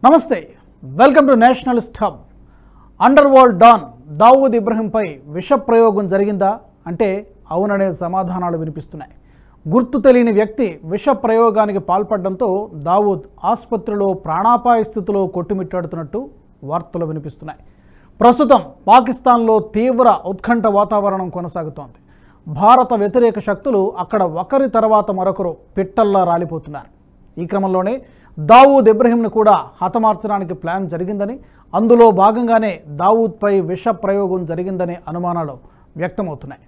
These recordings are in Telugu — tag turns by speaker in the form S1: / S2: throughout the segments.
S1: నమస్తే, welcome to nationalist hub. Underworld don Dawood ఇబ్రహీంపై విష ప్రయోగం జరిగిందా అంటే అవుననే సమాధానాలు వినిపిస్తున్నాయి. గుర్తు తెలియని వ్యక్తి విష ప్రయోగానికి పాల్పడడంతో దావూద్ ఆసుపత్రిలో ప్రాణాపాయ స్థితిలో కొట్టుమిట్టాడుతున్నట్టు వార్తలు వినిపిస్తున్నాయి. ప్రస్తుతం పాకిస్తాన్లో తీవ్ర ఉత్కంఠ వాతావరణం కొనసాగుతోంది. భారత వ్యతిరేక శక్తులు అక్కడ ఒకరి తర్వాత మరొకరు పిట్టల్లా రాలిపోతున్నారు. ఈ క్రమంలోనే దావూద్ ఇబ్రహీంను కూడా హతమార్చడానికి ప్లాన్ జరిగిందని, అందులో భాగంగానే దావూద్పై విష ప్రయోగం జరిగిందనే అనుమానాలు వ్యక్తమవుతున్నాయి.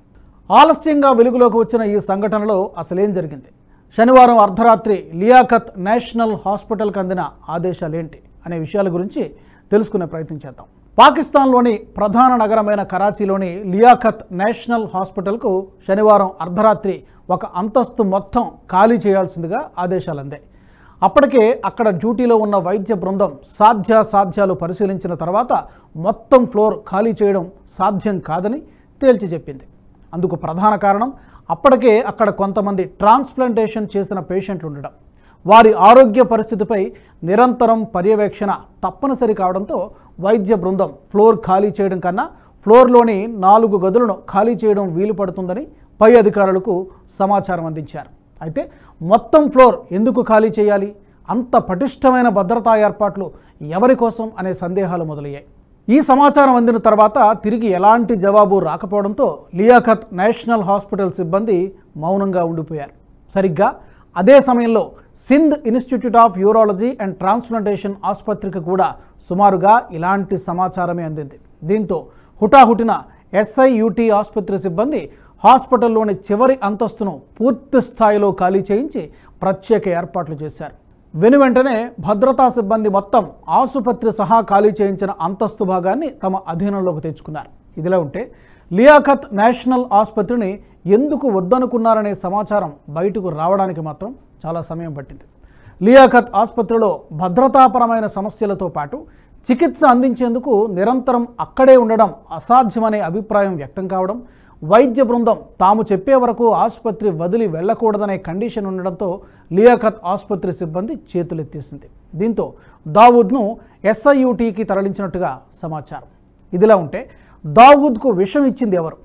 S1: ఆలస్యంగా వెలుగులోకి వచ్చిన ఈ సంఘటనలో అసలేం జరిగింది, శనివారం అర్ధరాత్రి లియాఖత్ నేషనల్ హాస్పిటల్కి అందిన ఆదేశాలేంటి అనే విషయాల గురించి తెలుసుకునే ప్రయత్నం చేద్దాం. పాకిస్తాన్లోని ప్రధాన నగరమైన కరాచీలోని లియాఖత్ నేషనల్ హాస్పిటల్కు శనివారం అర్ధరాత్రి ఒక అంతస్తు మొత్తం ఖాళీ చేయాల్సిందిగా ఆదేశాలు అందాయి. అప్పటికే అక్కడ డ్యూటీలో ఉన్న వైద్య బృందం సాధ్యాసాధ్యాలు పరిశీలించిన తర్వాత మొత్తం ఫ్లోర్ ఖాళీ చేయడం సాధ్యం కాదని తేల్చి చెప్పింది. అందుకు ప్రధాన కారణం అప్పటికే అక్కడ కొంతమంది ట్రాన్స్ప్లాంటేషన్ చేసిన పేషెంట్లు ఉండడం. వారి ఆరోగ్య పరిస్థితిపై నిరంతరం పర్యవేక్షణ తప్పనిసరి కావడంతో వైద్య బృందం ఫ్లోర్ ఖాళీ చేయడం కన్నా ఫ్లోర్లోని 4 గదులను ఖాళీ చేయడం వీలు పడుతుందని పై అధికారులకు సమాచారం అందించారు. అయితే మొత్తం ఫ్లోర్ ఎందుకు ఖాళీ చేయాలి, అంత పటిష్టమైన భద్రతా ఏర్పాట్లు ఎవరి కోసం అనే సందేహాలు మొదలయ్యాయి. ఈ సమాచారం అందిన తర్వాత తిరిగి ఎలాంటి జవాబు రాకపోవడంతో లియాఖత్ నేషనల్ హాస్పిటల్ సిబ్బంది మౌనంగా ఉండిపోయారు. సరిగ్గా అదే సమయంలో Sindh institute of urology and transplantation ఆసుపత్రికి కూడా సుమారుగా ఇలాంటి సమాచారమే అందింది. దీంతో హుటాహుటిన ఎస్ఐయుటి ఆసుపత్రి సిబ్బంది హాస్పిటల్లోని చివరి అంతస్తును పూర్తి స్థాయిలో ఖాళీ చేయించి ప్రత్యేక ఏర్పాట్లు చేశారు. వెనువెంటనే భద్రతా సిబ్బంది మొత్తం ఆసుపత్రి సహా ఖాళీ చేయించిన అంతస్తు భాగాన్ని తమ అధీనంలోకి తెచ్చుకున్నారు. ఇదిలా ఉంటే లియాఖత్ నేషనల్ ఆసుపత్రిని ఎందుకు వద్దనుకున్నారనే సమాచారం బయటకు రావడానికి మాత్రం చాలా సమయం పట్టింది. లియాఖత్ ఆసుపత్రిలో భద్రతాపరమైన సమస్యలతో పాటు చికిత్స అందించేందుకు నిరంతరం అక్కడే ఉండడం అసాధ్యమనే అభిప్రాయం వ్యక్తం కావడం, వైద్య బృందం తాము చెప్పే వరకు ఆసుపత్రి వదిలి వెళ్లకూడదనే కండిషన్ ఉండడంతో లియాఖత్ ఆసుపత్రి సిబ్బంది చేతులెత్తేసింది. దీంతో దావూద్ను ఎస్ఐయుటికి తరలించినట్టుగా సమాచారం. ఇదిలా ఉంటే దావూద్కు విషం ఇచ్చింది ఎవరు,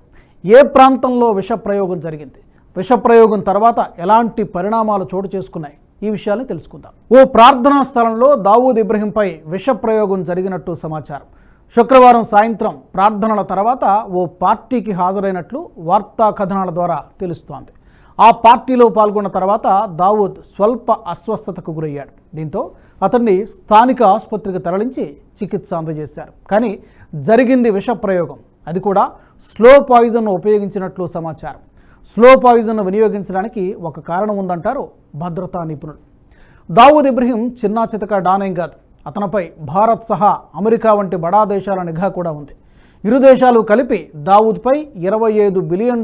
S1: ఏ ప్రాంతంలో విష ప్రయోగం జరిగింది, విష ప్రయోగం తర్వాత ఎలాంటి పరిణామాలు చోటు చేసుకున్నాయి, ఈ విషయాన్ని తెలుసుకుందాం. ఓ ప్రార్థనా స్థలంలో దావూద్ ఇబ్రహీంపై విష ప్రయోగం జరిగినట్టు సమాచారం. శుక్రవారం సాయంత్రం ప్రార్థనల తర్వాత ఓ పార్టీకి హాజరైనట్లు వార్తా కథనాల ద్వారా తెలుస్తోంది. ఆ పార్టీలో పాల్గొన్న తర్వాత దావూద్ స్వల్ప అస్వస్థతకు గురయ్యాడు. దీంతో అతన్ని స్థానిక ఆసుపత్రికి తరలించి చికిత్స అందజేశారు. కానీ జరిగింది విష ప్రయోగం, అది కూడా స్లో పాయిజన్ను ఉపయోగించినట్లు సమాచారం. స్లో పాయిజన్ను వినియోగించడానికి ఒక కారణం ఉందంటారు భద్రతా నిపుణులు. దావూద్ ఇబ్రహీం చిన్నా చితక డానేం కాదు, అతనిపై భారత్ సహా అమెరికా వంటి బడా దేశాల నిఘా కూడా ఉంది. ఇరు దేశాలు కలిపి దావూద్పై $25 బిలియన్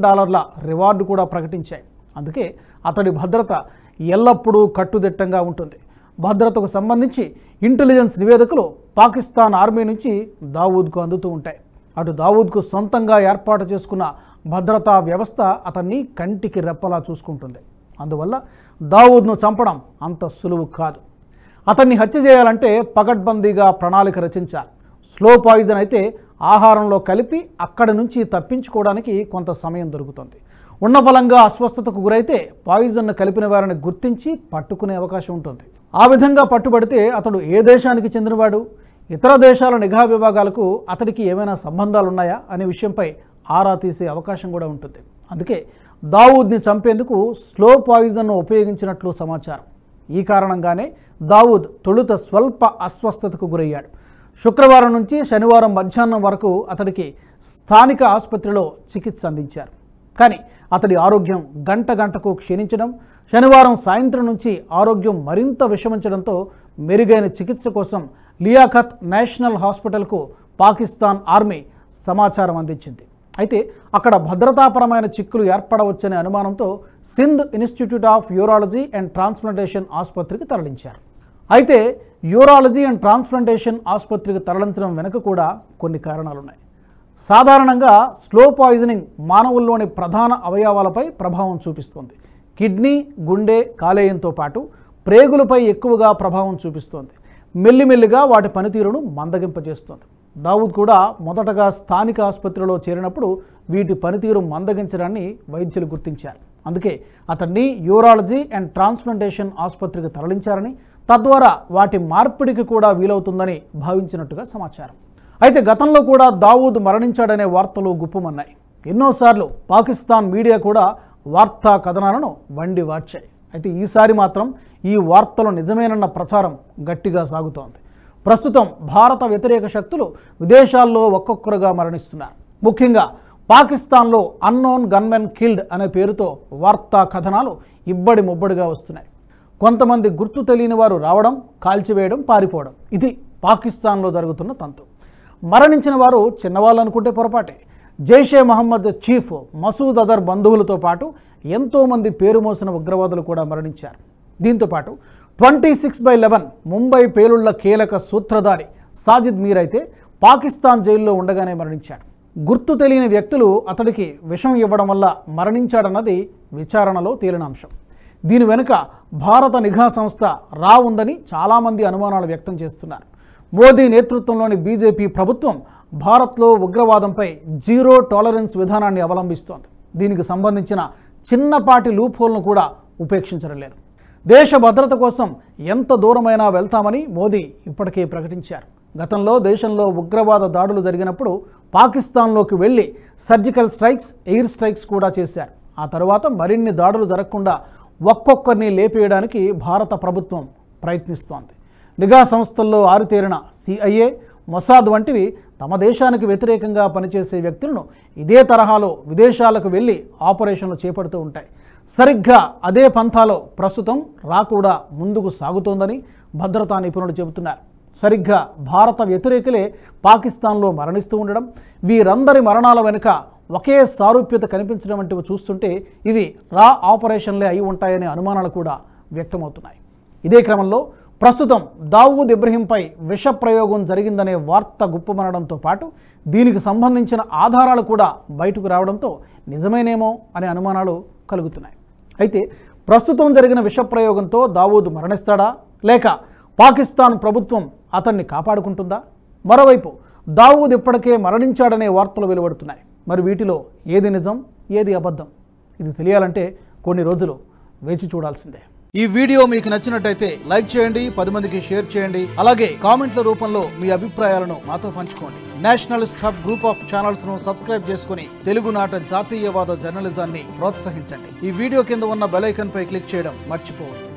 S1: రివార్డు కూడా ప్రకటించాయి. అందుకే అతడి భద్రత ఎల్లప్పుడూ కట్టుదిట్టంగా ఉంటుంది. భద్రతకు సంబంధించి ఇంటెలిజెన్స్ నివేదికలు పాకిస్తాన్ ఆర్మీ నుంచి దావూద్కు అందుతూ ఉంటాయి. అటు దావూద్కు సొంతంగా ఏర్పాటు చేసుకున్న భద్రతా వ్యవస్థ అతన్ని కంటికి రెప్పలా చూసుకుంటుంది. అందువల్ల దావూద్ను చంపడం అంత సులువు కాదు. అతన్ని హత్య చేయాలంటే పకడ్బందీగా ప్రణాళిక రచించాలి. స్లో పాయిజన్ అయితే ఆహారంలో కలిపి అక్కడి నుంచి తప్పించుకోవడానికి కొంత సమయం దొరుకుతుంది. ఉన్నపలంగా అస్వస్థతకు గురైతే పాయిజన్ను కలిపిన వారిని గుర్తించి పట్టుకునే అవకాశం ఉంటుంది. ఆ విధంగా పట్టుబడితే అతడు ఏ దేశానికి చెందినవాడు, ఇతర దేశాల నిఘా విభాగాలకు అతడికి ఏమైనా సంబంధాలున్నాయా అనే విషయంపై ఆరా తీసే అవకాశం కూడా ఉంటుంది. అందుకే దావూద్ని చంపేందుకు స్లో పాయిజన్ను ఉపయోగించినట్లు సమాచారం. ఈ కారణంగానే దావూద్ తొలుత స్వల్ప అస్వస్థతకు గురయ్యాడు. శుక్రవారం నుంచి శనివారం మధ్యాహ్నం వరకు అతడికి స్థానిక ఆసుపత్రిలో చికిత్స అందించారు. కానీ అతడి ఆరోగ్యం గంట గంటకు క్షీణించడం, శనివారం సాయంత్రం నుంచి ఆరోగ్యం మరింత విషమించడంతో మెరుగైన చికిత్స కోసం లియాఖత్ నేషనల్ హాస్పిటల్కు పాకిస్తాన్ ఆర్మీ సమాచారం అందించింది. అయితే అక్కడ భద్రతాపరమైన చిక్కులు ఏర్పడవచ్చనే అనుమానంతో Sindh institute of urology and transplantation ఆసుపత్రికి తరలించారు. అయితే యూరాలజీ అండ్ ట్రాన్స్ప్లాంటేషన్ ఆసుపత్రికి తరలించడం వెనుక కూడా కొన్ని కారణాలున్నాయి. సాధారణంగా స్లో పాయిజనింగ్ మానవుల్లోని ప్రధాన అవయవాలపై ప్రభావం చూపిస్తుంది. కిడ్నీ, గుండె, కాలేయంతో పాటు ప్రేగులపై ఎక్కువగా ప్రభావం చూపిస్తోంది. మెల్లిమెల్లిగా వాటి పనితీరును మందగింపజేస్తోంది. దావూద్ కూడా మొదటగా స్థానిక ఆసుపత్రిలో చేరినప్పుడు వీటి పనితీరు మందగించడాన్ని వైద్యులు గుర్తించారు. అందుకే అతన్ని యూరాలజీ అండ్ ట్రాన్స్ప్లాంటేషన్ ఆసుపత్రికి తరలించారని, తద్వారా వాటి మార్పిడికి కూడా వీలవుతుందని భావించినట్టుగా సమాచారం. అయితే గతంలో కూడా దావూద్ మరణించాడనే వార్తలు గుప్పుమన్నాయి. ఎన్నోసార్లు పాకిస్తాన్ మీడియా కూడా వార్తా కథనాలను వండి వార్చాయి. అయితే ఈసారి మాత్రం ఈ వార్తలు నిజమేనన్న ప్రచారం గట్టిగా సాగుతోంది. ప్రస్తుతం భారత వ్యతిరేక శక్తులు విదేశాల్లో ఒక్కొక్కరుగా మరణిస్తున్నారు. ముఖ్యంగా పాకిస్తాన్లో అన్నోన్ గన్మెన్ కిల్డ్ అనే పేరుతో వార్తా కథనాలు ఇబ్బడి ముబ్బడిగా వస్తున్నాయి. కొంతమంది గుర్తు తెలియని వారు రావడం, కాల్చివేయడం, పారిపోవడం, ఇది పాకిస్తాన్లో జరుగుతున్న తంతు. మరణించిన వారు చిన్నవాళ్ళు అనుకుంటే పొరపాటే. జైషే మహమ్మద్ చీఫ్ మసూద్ అజర్ బంధువులతో పాటు ఎంతోమంది పేరు మోసిన ఉగ్రవాదులు కూడా మరణించారు. దీంతోపాటు 26/11 ముంబై పేలుళ్ల కీలక సూత్రధారి సాజిద్ మీర్ అయితే పాకిస్తాన్ జైల్లో ఉండగానే మరణించాడు. గుర్తు తెలియని వ్యక్తులు అతడికి విషం ఇవ్వడం వల్ల మరణించాడన్నది విచారణలో తేలిన అంశం. దీని వెనుక భారత నిఘా సంస్థ రా ఉందని చాలామంది అనుమానాలు వ్యక్తం చేస్తున్నారు. మోదీ నేతృత్వంలోని బీజేపీ ప్రభుత్వం భారత్లో ఉగ్రవాదంపై జీరో టాలరెన్స్ విధానాన్ని అవలంబిస్తోంది. దీనికి సంబంధించిన చిన్నపాటి లూప్హోల్ను కూడా ఉపేక్షించడం లేదు. దేశ భద్రత కోసం ఎంత దూరమైనా వెళ్తామని మోదీ ఇప్పటికే ప్రకటించారు. గతంలో దేశంలో ఉగ్రవాద దాడులు జరిగినప్పుడు పాకిస్తాన్లోకి వెళ్ళి సర్జికల్ స్ట్రైక్స్, ఎయిర్ స్ట్రైక్స్ కూడా చేశారు. ఆ తర్వాత మరిన్ని దాడులు జరగకుండా ఒక్కొక్కరిని లేపేయడానికి భారత ప్రభుత్వం ప్రయత్నిస్తోంది. నిఘా సంస్థల్లో ఆరితేరిన CIA, మొసాద్ వంటివి తమ దేశానికి వ్యతిరేకంగా పనిచేసే వ్యక్తులను ఇదే తరహాలో విదేశాలకు వెళ్ళి ఆపరేషన్లు చేపడుతూ ఉంటాయి. సరిగ్గా అదే పంథాలో ప్రస్తుతం రా కూడా ముందుకు సాగుతోందని భద్రతా నిపుణులు చెబుతున్నారు. సరిగ్గా భారత వ్యతిరేకులే పాకిస్తాన్లో మరణిస్తూ ఉండడం, వీరందరి మరణాల వెనుక ఒకే సారూప్యత కనిపించడం వంటివి చూస్తుంటే ఇవి రా ఆపరేషన్లే అయి ఉంటాయనే అనుమానాలు కూడా వ్యక్తమవుతున్నాయి. ఇదే క్రమంలో ప్రస్తుతం దావూద్ ఇబ్రహీంపై విష ప్రయోగం జరిగిందనే వార్త గుప్పమనడంతో పాటు దీనికి సంబంధించిన ఆధారాలు కూడా బయటకు రావడంతో నిజమేనేమో అనే అనుమానాలు కలుగుతున్నాయి. అయితే ప్రస్తుతం జరిగిన విష ప్రయోగంతో దావూద్ మరణిస్తాడా, లేక పాకిస్తాన్ ప్రభుత్వం అతన్ని కాపాడుకుంటుందా? మరోవైపు దావూద్ ఇప్పటికే మరణించాడనే వార్తలు వెలువడుతున్నాయి. మరి వీటిలో ఏది నిజం, ఏది అబద్ధం? ఇది తెలియాలంటే కొన్ని రోజులు వేచి చూడాల్సిందే. ఈ వీడియో మీకు నచ్చినట్టయితే లైక్ చేయండి, 10 మందికి షేర్ చేయండి. అలాగే కామెంట్ల రూపంలో మీ అభిప్రాయాలను మాతో పంచుకోండి. Nationalist hub group of channels ను సబ్స్క్రైబ్ చేసుకుని తెలుగునాట జాతీయవాద జర్నలిజాన్ని ప్రోత్సహించండి. ఈ వీడియో కింద ఉన్న బెల్ ఐకాన్ పై క్లిక్ చేయడం మర్చిపోవద్దు.